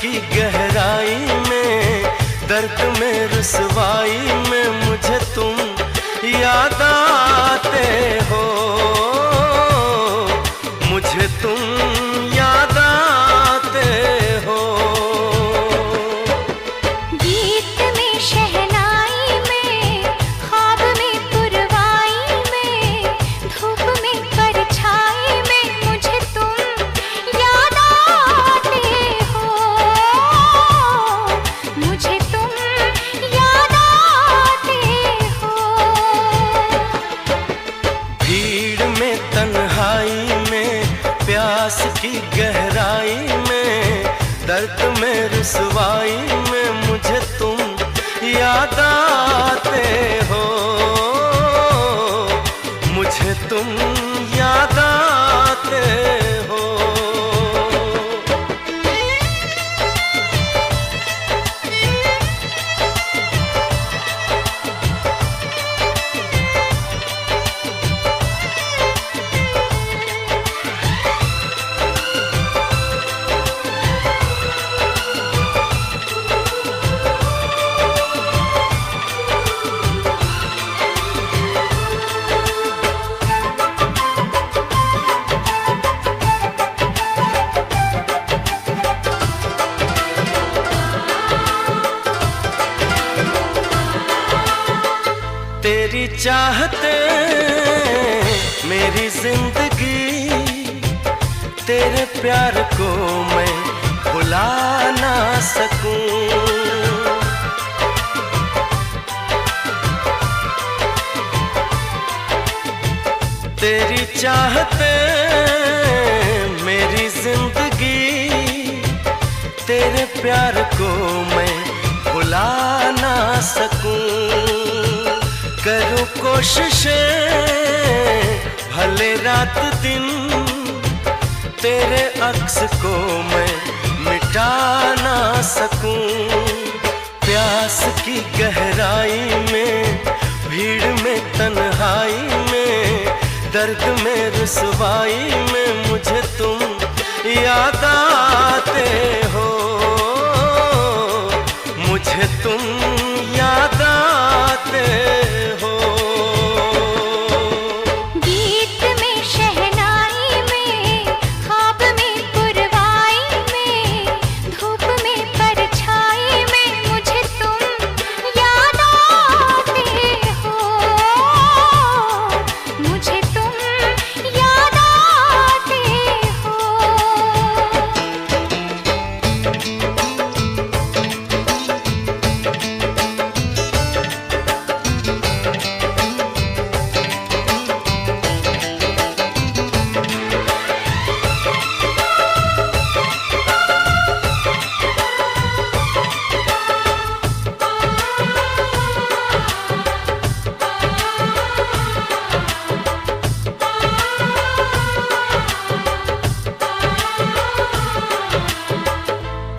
की गहराई में, दर्द में रुसवाई में मुझे तुम याद आते हो, मुझे तुम याद आते हो। गीत में शहनाई में, ख्वाब में पुरवाई में, धूप में परछाई में मुझे तुम याद आते हो, मुझे तुम याद आते हो। भीड़ में तन्हाई में, प्यास की गहराई में, दर्द में रुसवाई में मुझे तुम याद आते हो, मुझे तुम याद आते हो। तेरी चाहते मेरी जिंदगी, तेरे प्यार को मैं भुला ना सकूं। तेरी चाहते मेरी जिंदगी, तेरे प्यार को मैं भुला ना सकूं। करूं कोशिशें भले रात दिन, तेरे अक्स को मैं मिटा ना सकूं। प्यास की गहराई में, भीड़ में तन्हाई में, दर्द में रुसवाई में मुझे तुम याद आते हो, मुझे तुम याद आते हो। गीत में शहनाई में, ख्वाब में पुरवाई में, धूप में परछाई में मुझे तुम याद आते हो, मुझे तुम याद आते हो।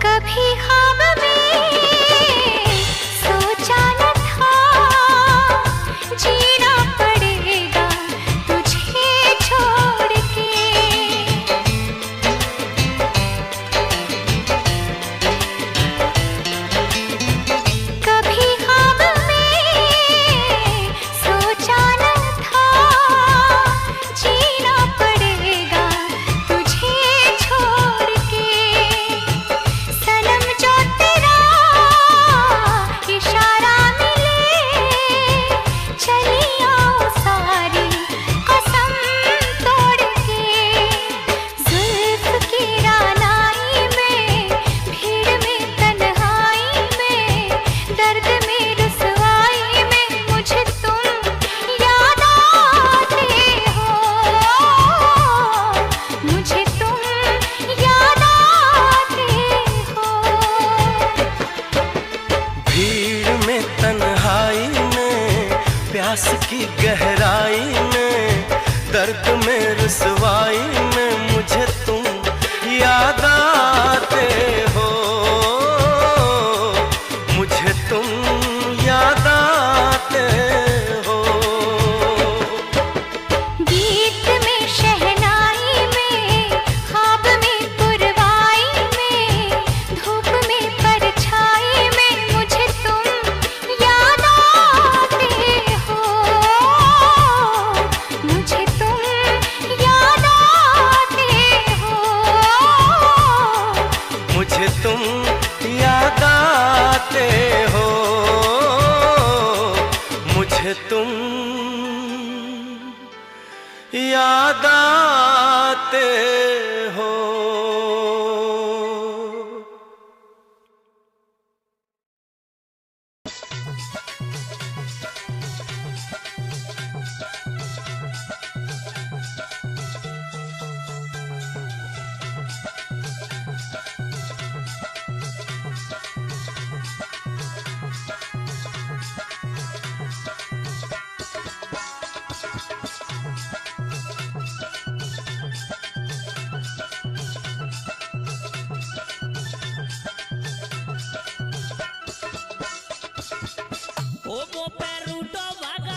कभी ख्वाब में सोचा न था, जीना पड़ेगा तुझे छोड़ के। कभी ख्वाब में सोचा न था, जीना पड़ेगा तुझे छोड़ के। सनम जो तेरा इशारा मिले, चली आओ सारी कसम तोड़ के। जुल्फ की रानाई में, भीड़ में तन्हाई में, दर्द में रुसवाई में मुझे तुम याद आते हो, मुझे तुम याद आते हो। भीड़ में तन्हाई में, प्यास की गहराई में, दर्द में रुसवाई में मुझे तुम याद आते हो, मुझे तुम याद आते हो। गीत में शहनाई में, ख्वाब में पुरवाई में, धूप आते हो, मुझे तुम याद आते हो। ओ वो पैरूटो भागा